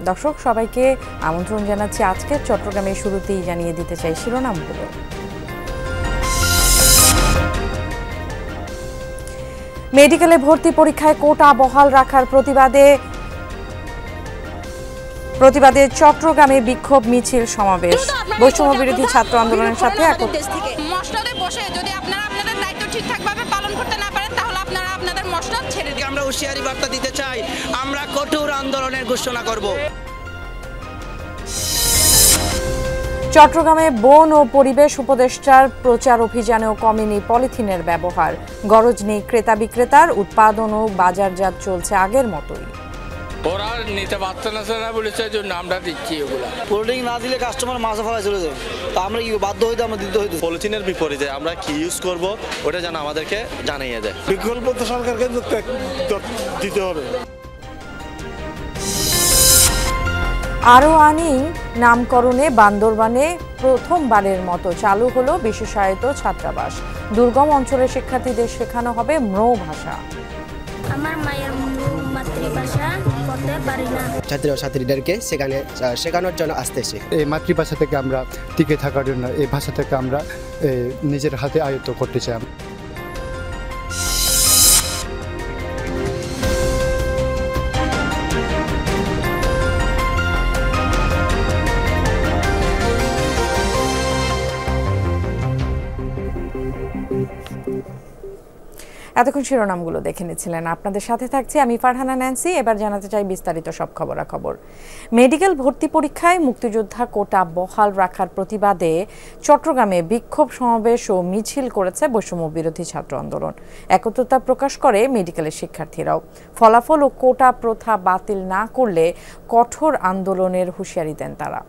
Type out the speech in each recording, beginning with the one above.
দর্শক সবাইকে আমন্ত্রণ জানাচ্ছি আজকের চট্টগ্রামের শুরুতেই জানিয়ে দিতে চাই শিরোনামগুলো। মেডিকেলে ভর্তি পরীক্ষায় কোটা বহাল রাখার প্রতিবাদে চট্টগ্রামে বিক্ষোভ মিছিল সমাবেশ। বৈষম্য বিরোধী ছাত্র আন্দোলনের সাথে মসনদে বসে যদি আপনারা আপনাদের দায়িত্ব ঠিকঠাকভাবে পালন করতে না পারেন তাহলে আপনারা আপনাদের মসনদ ছেড়ে দিন। আমরা হুঁশিয়ারি বার্তা দিতে চাই, আমরা কঠোর আন্দোলনের ঘোষণা করব। চট্টগ্রামে বন ও পরিবেশ উপদেষ্টার প্রচার অভিযানেও কমেনি পলিথিনের ব্যবহার। গরজ নেই ক্রেতা বিক্রেতার, উৎপাদন ও বাজারজাত চলছে আগের মতোই। ওরা নিতে পারছে না বলেছে জন্য আমরা দিচ্ছি ওগুলা। কোল্ডিং না দিলে কাস্টমার মাছ ফেলা চলে যায়, তো আমরা কি বাধ্য হইতে আমরা দিতে হইতো। পলিথিনের বিপরীতে আমরা কি ইউজ করব ওটা যেন আমাদেরকে জানিয়ে দেয়। বিকল্প তো সরকারকে দিতে হবে। আরও আনি নামকরণে বান্দরবানে প্রথমবারের মতো চালু হলো বিশেষায়িত ছাত্রাবাস। দুর্গম অঞ্চলের শিক্ষার্থীদের শেখানো হবে ম্রো ভাষা। আমার মায়ের মাতৃভাষা বলতে পারি না। ছাত্র ছাত্রীদেরকে সেখানে শেখানোর জন্য আসতেছে। এই মাতৃভাষা থেকে আমরা টিকে থাকার জন্য এই ভাষা থেকে আমরা নিজের হাতে আয়ত্ত করতে চাই। এতক্ষণ শিরোনামগুলো দেখে নিচ্ছিলেন, আপনাদের সাথে থাকছি আমি ফারহানা ন্যান্সি। এবার জানাতে চাই বিস্তারিত সব খবরাখবর। মেডিকেল ভর্তি পরীক্ষায় মুক্তিযোদ্ধা কোটা বহাল রাখার প্রতিবাদে চট্টগ্রামে বিক্ষোভ সমাবেশ ও মিছিল করেছে বৈষম্য বিরোধী ছাত্র আন্দোলন। একত্রতা প্রকাশ করে মেডিকেলের শিক্ষার্থীরাও। ফলাফল ও কোটা প্রথা বাতিল না করলে কঠোর আন্দোলনের হুঁশিয়ারি দেন তারা।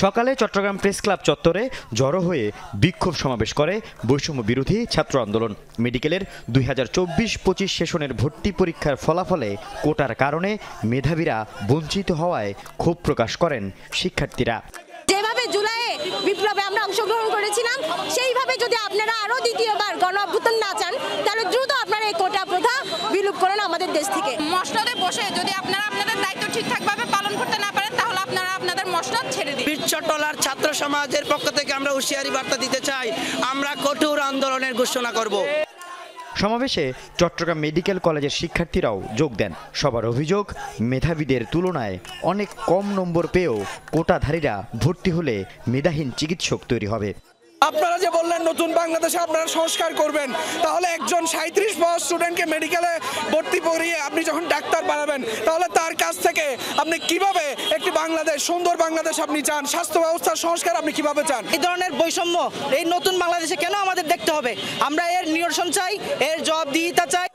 সকালে চট্টগ্রাম প্রেস ক্লাব চত্বরে জড়ো হয়ে বিক্ষোভ সমাবেশ করে বৈষম্য বিরোধী ছাত্র আন্দোলন। মেডিকেলের 2024-25 সেশনের ভর্তি পরীক্ষার ফলাফলে কোটার কারণে মেধাবীরা বঞ্চিত হওয়ায় ক্ষোভ প্রকাশ করেন শিক্ষার্থীরা। যেভাবে জুলাইয়ে বিপ্লবে আমরা অংশগ্রহণ করেছিলাম সেইভাবে যদি আপনারা আরো দ্বিতীয়বার গণ অভ্যুত্থান না চান তাহলে দ্রুত আপনারা এই কোটা প্রথা বিলুপ্ত করেন আমাদের দেশ থেকে। মসনদে বসে যদি আপনারা আপনাদের দায়িত্ব ঠিকঠাকভাবে পালন করতে না পারেন তাহলে আপনারা আপনাদের মসনদ ছেড়ে দিন। চট্টলার ছাত্র সমাজের পক্ষ থেকে আমরা হুঁশিয়ারি বার্তা দিতে চাই, আমরা কঠোর আন্দোলনের ঘোষণা করব। সমাবেশে চট্টগ্রাম মেডিকেল কলেজের শিক্ষার্থীরাও যোগ দেন। সবার অভিযোগ, মেধাবীদের তুলনায় অনেক কম নম্বর পেয়েও কোটাধারীরা ভর্তি হলে মেধাহীন চিকিৎসক তৈরি হবে। আপনারা যে বললেন নতুন বাংলাদেশে আপনারা সংস্কার করবেন, তাহলে একজন 37 পাস স্টুডেন্টকে মেডিকেলে ভর্তি করিয়ে আপনি যখন ডাক্তার বানাবেন তাহলে তার কাছ থেকে আপনি কিভাবে একটি বাংলাদেশ, সুন্দর বাংলাদেশ আপনি চান, স্বাস্থ্য ব্যবস্থার সংস্কার আপনি কিভাবে চান? এই ধরনের বৈষম্য এই নতুন বাংলাদেশে কেন আমাদের দেখতে হবে? আমরা এর নিরসন চাই, এর জবাবদিহিতা চাই।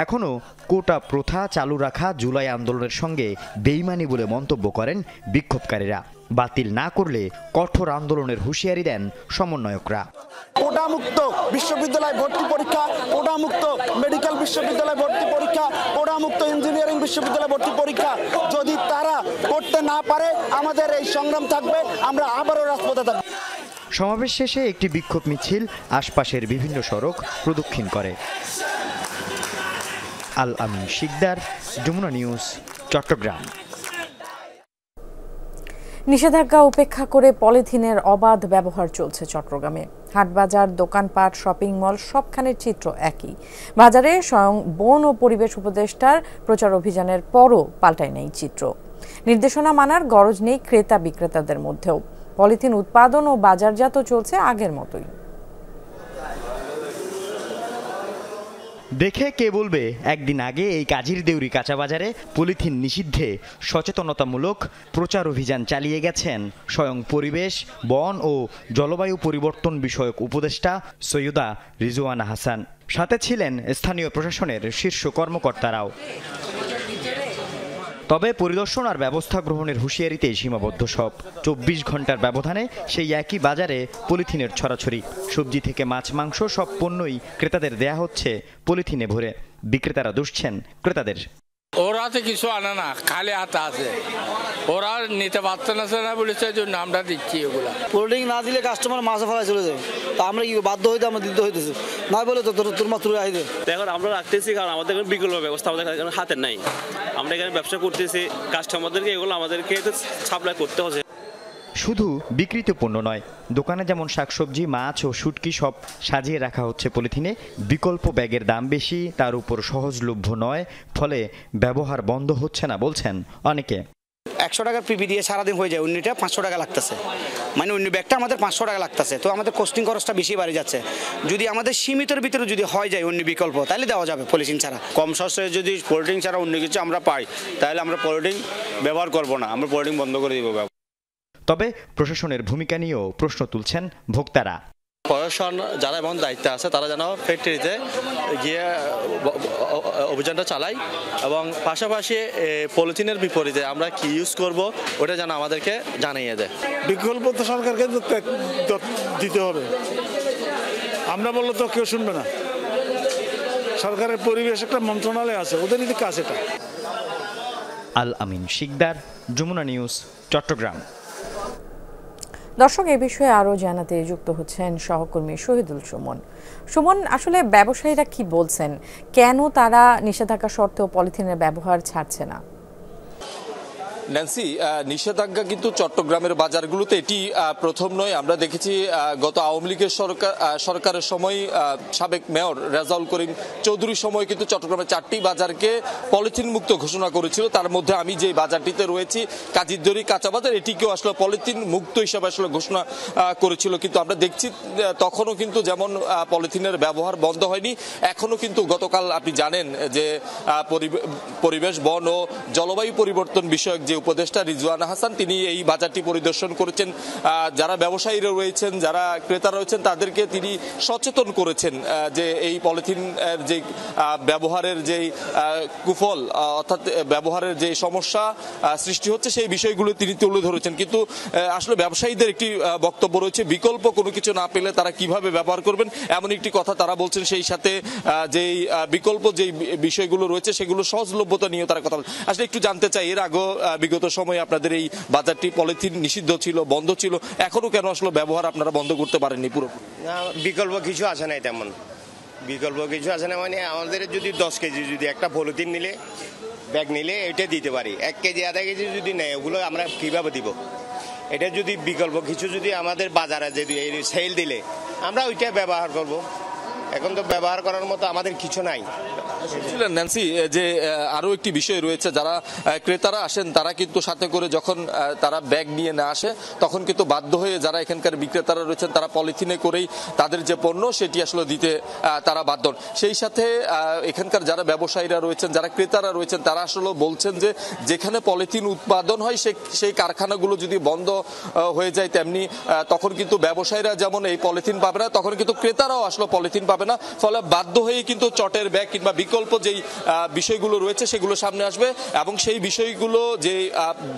এখনও কোটা প্রথা চালু রাখা জুলাই আন্দোলনের সঙ্গে বেইমানি বলে মন্তব্য করেন বিক্ষোভকারীরা। বাতিল না করলে কঠোর আন্দোলনের হুঁশিয়ারি দেন সমন্বয়করা। কোটামুক্ত বিশ্ববিদ্যালয় ভর্তি পরীক্ষা, কোটামুক্ত মেডিকেল বিশ্ববিদ্যালয় ভর্তি পরীক্ষা, কোটামুক্ত ইঞ্জিনিয়ারিং বিশ্ববিদ্যালয় ভর্তি পরীক্ষা যদি তারা করতে না পারে আমাদের এই সংগ্রাম থাকবে, আমরা আবারও রাজপথে থাকব। সমাবেশ শেষে একটি বিক্ষোভ মিছিল আশপাশের বিভিন্ন সড়ক প্রদক্ষিণ করে। আল আমিন শিকদার, যমুনা নিউজ, চট্টগ্রাম। নিষেধাজ্ঞা উপেক্ষা করে পলিথিনের অবাধ ব্যবহার চলছে চট্টগ্রামে। হাটবাজার, দোকানপাট, শপিং মল সবখানের চিত্র একই। বাজারে স্বয়ং বন ও পরিবেশ উপদেষ্টার প্রচার অভিযানের পরও পাল্টায় নেই চিত্র। নির্দেশনা মানার গরজ নেই ক্রেতা বিক্রেতাদের মধ্যেও। পলিথিন উৎপাদন ও বাজারজাত চলছে আগের মতোই। দেখে কে বলবে, একদিন আগে এই কাজির দেউরি কাঁচা বাজারে পলিথিন নিষিদ্ধে সচেতনতামূলক প্রচার অভিযান চালিয়ে গেছেন স্বয়ং পরিবেশ, বন ও জলবায়ু পরিবর্তন বিষয়ক উপদেষ্টা সৈয়দা রিজওয়ানা হাসান। সাথে ছিলেন স্থানীয় প্রশাসনের শীর্ষ কর্মকর্তারাও। তবে পরিদর্শন আর ব্যবস্থা গ্রহণের হুঁশিয়ারিতেই সীমাবদ্ধ সব। 24 ঘন্টার ব্যবধানে সেই একই বাজারে পলিথিনের ছড়াছড়ি। সবজি থেকে মাছ, মাংস সব পণ্যই ক্রেতাদের দেয়া হচ্ছে পলিথিনে ভরে। বিক্রেতারা দুষছেন ক্রেতাদের। ওরা হাতে কিছু আনে না, খালি হাতে আছে। ওরা নিতে পারছে না বলেছে জন্য আমরা দিচ্ছি ওগুলা। কোল্ড ড্রিঙ্ক না দিলে কাস্টমার মাছে ফেলায় চলে যায়, তা আমরা কি বাধ্য হইতে আমরা দিতে হইতেছি না বলে তো তোর মাত্র আইদে। এখন আমরা রাখতেছি কারণ আমাদের বিকল্প ব্যবস্থা আমাদের হাতে নাই। আমরা এখানে ব্যবসা করতেছি, কাস্টমারদেরকে এগুলো আমাদেরকে সাপ্লাই করতে হচ্ছে। শুধু বিক্রিত পণ্য নয়, দোকানে যেমন শাকসবজি, মাছ ও শুটকি সব সাজিয়ে রাখা হচ্ছে পলিথিনে। বিকল্প ব্যাগের দাম বেশি, তার উপর সহজলভ্য নয়, ফলে ব্যবহার বন্ধ হচ্ছে না বলছেন অনেকে। 100 টাকার পিপি দিয়ে সারাদিন হয়ে যায়, অন্যটা 500 টাকা লাগতেছে, মানে অন্য ব্যাগটা আমাদের 500 টাকা লাগতেছে। তো আমাদের কস্টিং খরচটা বেশি বাড়ে যাচ্ছে। যদি আমাদের সীমিতের ভিতরে যদি হয়ে যায় অন্য বিকল্প, তাহলে দেওয়া যাবে পলিথিন ছাড়া। কম সস্তায় যদি পলিথিন ছাড়া অন্য কিছু আমরা পাই, তাহলে আমরা পলিথিন ব্যবহার করব না, আমরা পলিথিন বন্ধ করে দিব। তবে প্রশাসনের ভূমিকা নিয়েও প্রশ্ন তুলছেন ভোক্তারা। প্রশাসন যারা এমন দায়িত্বে আছে তারা যেন ফ্যাক্টরিতে গিয়ে অভিযানটা চালায় এবং পাশাপাশি পলিথিনের বিপরীতে আমরা কি ইউজ করব ওটা যেন আমাদেরকে জানিয়ে দেয়। বিকল্প তো সরকারকে দিতে হবে, আমরা বললে তো কেউ শুনবে না। সরকারের পরিবেশ একটা মন্ত্রণালয় আছে, ওদেরই কাজ এটা। আল আমিন শিকদার, যমুনা নিউজ, চট্টগ্রাম। দর্শক, এই বিষয়ে আরও জানাতে যুক্ত হচ্ছেন সহকর্মী শহীদুল সুমন। সুমন, আসলে ব্যবসায়ীরা কি বলছেন, কেন তারা নিষেধাজ্ঞা সত্ত্বেও পলিথিনের ব্যবহার ছাড়ছে না? ন্যান্সি, নিষেধাজ্ঞা কিন্তু চট্টগ্রামের বাজারগুলোতে এটি প্রথম নয়। আমরা দেখেছি গত আওয়ামী লীগের সরকারের সময় সাবেক মেয়র রেজাউল করিম চৌধুরীর সময় কিন্তু চট্টগ্রামের 4টি বাজারকে পলিথিন মুক্ত ঘোষণা করেছিল। তার মধ্যে আমি যে বাজারটিতে রয়েছি কাজীরদড়ি কাঁচা বাজার, এটিকেও আসলে পলিথিন মুক্ত হিসাবে আসলে ঘোষণা করেছিল। কিন্তু আমরা দেখছি তখনও কিন্তু যেমন পলিথিনের ব্যবহার বন্ধ হয়নি, এখনো কিন্তু গতকাল আপনি জানেন যে পরিবেশ, বন ও জলবায়ু পরিবর্তন বিষয়ক যে উপদেষ্টা রিজওয়ানা হাসান তিনি এই বাজারটি পরিদর্শন করেছেন। যারা ব্যবসায়ীরা রয়েছেন, যারা ক্রেতা রয়েছেন তাদেরকে তিনি সচেতন করেছেন যে এই পলিথিন যে ব্যবহারের যে কুফল অর্থাৎ ব্যবহারের যে সমস্যা সৃষ্টি হচ্ছে সেই বিষয়গুলো তিনি তুলে ধরেছেন। কিন্তু আসলে ব্যবসায়ীদের একটি বক্তব্য রয়েছে, বিকল্প কোনো কিছু না পেলে তারা কিভাবে ব্যবহার করবেন এমন একটি কথা তারা বলছেন। সেই সাথে যেই বিকল্প যেই বিষয়গুলো রয়েছে সেগুলো সহজলভ্যতা নিয়ে তারা কথা বলছেন। আসলে একটু জানতে চাই, এর আগে বিগত সময়ে আপনাদের এই বাজারটি পলিথিন নিষিদ্ধ ছিল, বন্ধ ছিল, এখনো কেন আসলে ব্যবহার আপনারা বন্ধ করতে পারেননি পুরো? বিকল্প কিছু আছে না, তেমন বিকল্প কিছু আছে না। মানে আমাদের যদি 10 কেজি যদি একটা পলিথিন নিলে ব্যাগ নিলে এটা দিতে পারি, 1 কেজি আধা কেজি যদি নেয় ওগুলো আমরা কিভাবে দিব? এটা যদি বিকল্প কিছু যদি আমাদের বাজারে যদি সেল দিলে আমরা ওইটা ব্যবহার করব। এখন তো ব্যবহার করার মতো আমাদের কিছু নাই। ন্যান্সি, যে আরো একটি বিষয় রয়েছে, যারা ক্রেতারা আসেন তারা কিন্তু সাথে করে যখন তারা ব্যাগ নিয়ে না আসে তখন কিন্তু বাধ্য হয়ে যারা এখানকার বিক্রেতারা রয়েছেন তারা পলিথিনে করেই তাদের যে পণ্য সেটি আসলে দিতে তারা বাধ্য। সেই সাথে এখানকার যারা ব্যবসায়ীরা রয়েছেন, যারা ক্রেতারা রয়েছেন তারা আসলে বলছেন যে যেখানে পলিথিন উৎপাদন হয় সেই কারখানাগুলো যদি বন্ধ হয়ে যায় তেমনি তখন কিন্তু ব্যবসায়ীরা যেমন এই পলিথিন পাবে না, তখন কিন্তু ক্রেতারাও আসলে পলিথিন পাবে না। ফলে বাধ্য হয়েই কিন্তু চটের ব্যাগ কিংবা বিকল্প যেই বিষয়গুলো রয়েছে সেগুলো সামনে আসবে এবং সেই বিষয়গুলো যে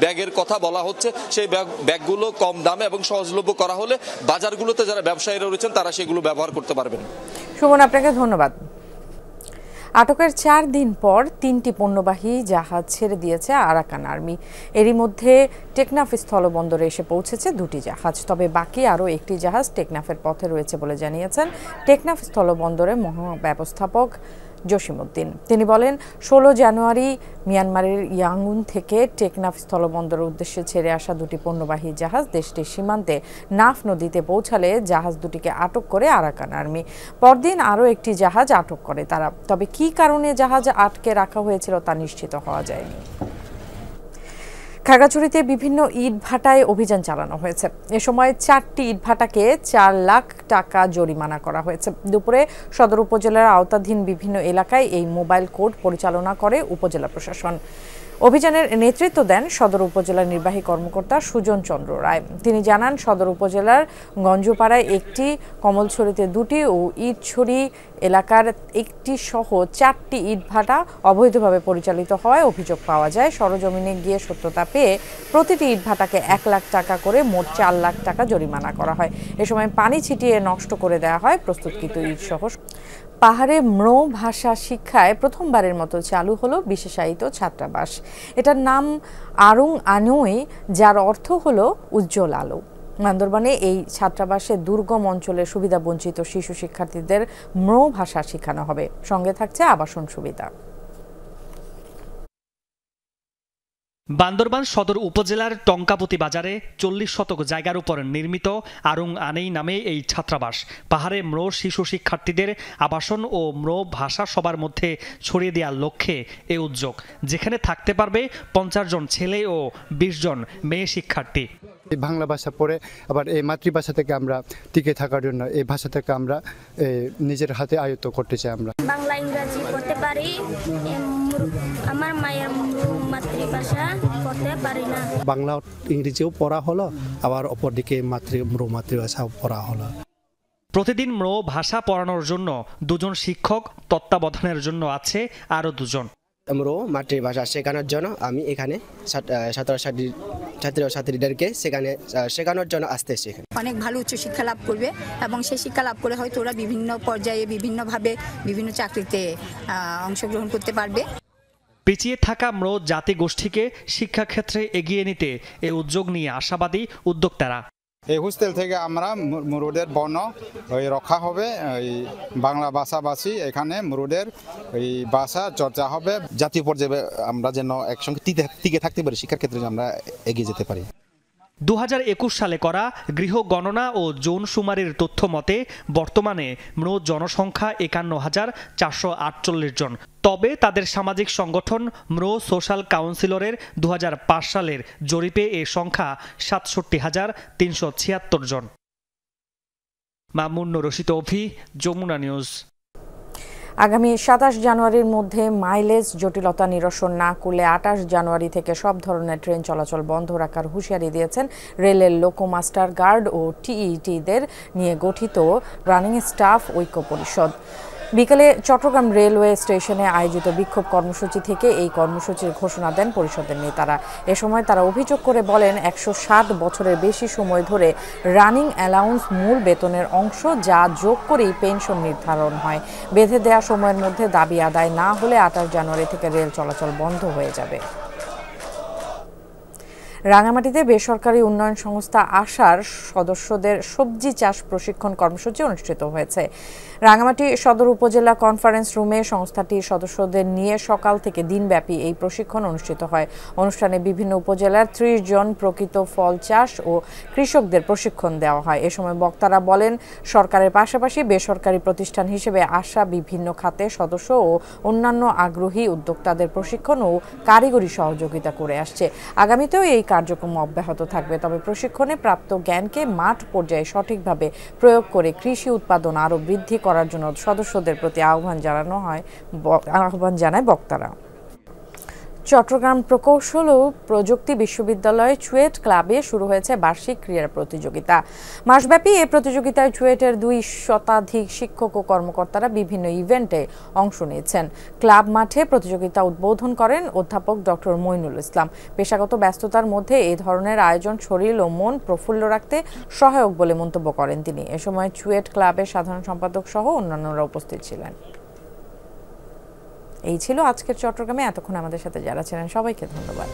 ব্যাগের কথা বলা হচ্ছে সেই ব্যাগগুলো কম দামে এবং সহজলভ্য করা হলে বাজারগুলোতে যারা ব্যবসায়ীরা রয়েছেন তারা সেগুলো ব্যবহার করতে পারবেন। সুমন, আপনাকে ধন্যবাদ। আটকের 4 দিন পর 3টি পণ্যবাহী জাহাজ ছেড়ে দিয়েছে আরাকান আর্মি। এরই মধ্যে টেকনাফ স্থলবন্দরে এসে পৌঁছেছে 2টি জাহাজ। তবে বাকি আরও একটি জাহাজ টেকনাফের পথে রয়েছে বলে জানিয়েছেন টেকনাফ স্থলবন্দরের মহাব্যবস্থাপক জসিমউদ্দিন। তিনি বলেন, 16 জানুয়ারি মিয়ানমারের ইয়াঙ্গুন থেকে টেকনাফ স্থলবন্দরের উদ্দেশ্যে ছেড়ে আসা 2টি পণ্যবাহী জাহাজ দেশটির সীমান্তে নাফ নদীতে পৌঁছালে জাহাজ দুটিকে আটক করে আরাকান আর্মি। পরদিন আরও একটি জাহাজ আটক করে তারা। তবে কী কারণে জাহাজ আটকে রাখা হয়েছিল তা নিশ্চিত হওয়া যায়নি। খাগড়াছড়িতে বিভিন্ন ইটভাটায় অভিযান চালানো হয়েছে। এ সময় 4টি ইটভাটাকে 4 লাখ টাকা জরিমানা করা হয়েছে। দুপুরে সদর উপজেলার আওতাধীন বিভিন্ন এলাকায় এই মোবাইল কোর্ট পরিচালনা করে উপজেলা প্রশাসন। অভিযানের নেতৃত্ব দেন সদর উপজেলার নির্বাহী কর্মকর্তা সুজন চন্দ্র রায়। তিনি জানান, সদর উপজেলার গঞ্জপাড়ায় 1টি, কমলছড়িতে 2টি ও ইটছড়ি এলাকার 1টি সহ 4টি ইটভাটা অবৈধভাবে পরিচালিত হওয়ায় অভিযোগ পাওয়া যায়। সরজমিনে গিয়ে সত্যতা পেয়ে প্রতিটি ইটভাটাকে 1 লাখ টাকা করে মোট 4 লাখ টাকা জরিমানা করা হয়। এ সময় পানি ছিটিয়ে নষ্ট করে দেওয়া হয় প্রস্তুতকৃত ইট সহ পাহাড়ে ম্রো ভাষা শিক্ষায় প্রথমবারের মতো চালু হলো বিশেষায়িত ছাত্রাবাস। এটার নাম আরুং আনোই, যার অর্থ হলো উজ্জ্বল আলো। বান্দরবানে এই ছাত্রাবাসে দুর্গম অঞ্চলের সুবিধাবঞ্চিত শিশু শিক্ষার্থীদের ম্রো ভাষা শেখানো হবে, সঙ্গে থাকছে আবাসন সুবিধা। বান্দরবান সদর উপজেলার টঙ্কাপতি বাজারে 40 শতক জায়গার উপর নির্মিত আরুং আনেই নামে এই ছাত্রাবাস পাহাড়ে ম্রো শিশু শিক্ষার্থীদের আবাসন ও ম্রো ভাষা সবার মধ্যে ছড়িয়ে দেওয়ার লক্ষ্যে এই উদ্যোগ, যেখানে থাকতে পারবে 50 জন ছেলে ও 20 জন মেয়ে শিক্ষার্থী। বাংলা ভাষা পড়ে আবার এই মাতৃভাষা থেকে আমরা টিকে থাকার জন্য এই ভাষা থেকে আমরা নিজের হাতে আয়ত্ত করতে চাই। আমরা বাংলা ইংরেজি পড়তে পারি, আমার মায়ের মাতৃভাষা পড়তে পারি না। বাংলা ইংরেজিও পড়া হলো, আবার অপরদিকে মাতৃভাষাও পড়া হলো। প্রতিদিন ম্রো ভাষা পড়ানোর জন্য 2 জন শিক্ষক, তত্ত্বাবধানের জন্য আছে আরও 2 জন। ম্রো মাতৃভাষা শেখানোর জন্য আমি এখানে ছাত্রছাত্রীদেরকে শেখানোর জন্য আসতেছি। অনেক ভালো উচ্চশিক্ষা লাভ করবে এবং সেই শিক্ষা লাভ করে হয়তো ওরা বিভিন্ন পর্যায়ে বিভিন্নভাবে বিভিন্ন চাকরিতে অংশগ্রহণ করতে পারবে। পিছিয়ে থাকা ম্রো জাতিগোষ্ঠীকে শিক্ষাক্ষেত্রে এগিয়ে নিতে এই উদ্যোগ নিয়ে আশাবাদী উদ্যোক্তারা। এই হোস্টেল থেকে আমরা মুরুদের বর্ণ রক্ষা হবে, এই বাংলা ভাষাভাষী এখানে মুরুদের এই ভাষা চর্চা হবে, জাতীয় পর্যায়ে আমরা যেন একসঙ্গে টিকে থাকতে পারি, শিক্ষার ক্ষেত্রে আমরা এগিয়ে যেতে পারি। 2021 সালে করা গৃহ গণনা ও যৌন সুমারির তথ্য মতে বর্তমানে ম্রো জনসংখ্যা 51,448 জন। তবে তাদের সামাজিক সংগঠন ম্রো সোশ্যাল কাউন্সিলরের 2005 সালের জরিপে এ সংখ্যা 67,376 জন। মামুন রশিদ অভি, যমুনা নিউজ। আগামী 27 জানুয়ারির মধ্যে মাইলেজ জটিলতা নিরসন না করলে 28 জানুয়ারি থেকে সব ধরনের ট্রেন চলাচল বন্ধ রাখার হুঁশিয়ারি দিয়েছেন রেলের লোকোমাস্টার গার্ড ও টিইটিদের নিয়ে গঠিত রানিং স্টাফ ঐক্য পরিষদ। বিকেলে চট্টগ্রাম রেলওয়ে স্টেশনে আয়োজিত বিক্ষোভ কর্মসূচি থেকে এই কর্মসূচির ঘোষণা দেন পরিষদের নেতারা। এ সময় তারা অভিযোগ করে বলেন, 160 বছরের বেশি সময় ধরে রানিং অ্যালাউন্স মূল বেতনের অংশ, যা যোগ করেই পেনশন নির্ধারণ হয়। বেঁধে দেওয়া সময়ের মধ্যে দাবি আদায় না হলে 28 জানুয়ারি থেকে রেল চলাচল বন্ধ হয়ে যাবে। রাঙামাটিতে বেসরকারি উন্নয়ন সংস্থা আশার সদস্যদের সবজি চাষ প্রশিক্ষণ কর্মসূচি অনুষ্ঠিত হয়েছে। রাঙামাটি সদর উপজেলা কনফারেন্স রুমে সংস্থাটির সদস্যদের নিয়ে সকাল থেকে দিনব্যাপী এই প্রশিক্ষণ অনুষ্ঠিত হয়। অনুষ্ঠানে বিভিন্ন উপজেলার 30 জন প্রকৃত ফল চাষ ও কৃষকদের প্রশিক্ষণ দেওয়া হয়। এ সময় বক্তারা বলেন, সরকারের পাশাপাশি বেসরকারি প্রতিষ্ঠান হিসেবে আশা বিভিন্ন খাতে সদস্য ও অন্যান্য আগ্রহী উদ্যোক্তাদের প্রশিক্ষণ ও কারিগরি সহযোগিতা করে আসছে। আগামীতেও এই কার্যক্রম অব্যাহত থাকবে, তবে প্রশিক্ষণে প্রাপ্ত জ্ঞানকে মাঠ পর্যায়ে সঠিকভাবে প্রয়োগ করে কৃষি উৎপাদন আরও বৃদ্ধি করার জন্য সদস্যদের প্রতি আহ্বান জানায় বক্তারা। চট্টগ্রাম প্রকৌশল ও প্রযুক্তি বিশ্ববিদ্যালয় চুয়েট ক্লাবে শুরু হয়েছে বার্ষিক ক্রীড়া প্রতিযোগিতা। মাসব্যাপী এই প্রতিযোগিতায় চুয়েটের 200 শতাধিক শিক্ষক ও কর্মকর্তারা বিভিন্ন ইভেন্টে অংশ নিয়েছেন। ক্লাব মাঠে প্রতিযোগিতা উদ্বোধন করেন অধ্যাপক ডক্টর মইনুল ইসলাম। পেশাগত ব্যস্ততার মধ্যে এই ধরনের আয়োজন শরীর ও মন প্রফুল্ল রাখতে সহায়ক বলে মন্তব্য করেন তিনি। এ সময় চুয়েট ক্লাবের সাধারণ সম্পাদক সহ অন্যান্যরা উপস্থিত ছিলেন। এই ছিল আজকের চট্টগ্রামে। এতক্ষণ আমাদের সাথে যারা ছিলেন সবাইকে ধন্যবাদ।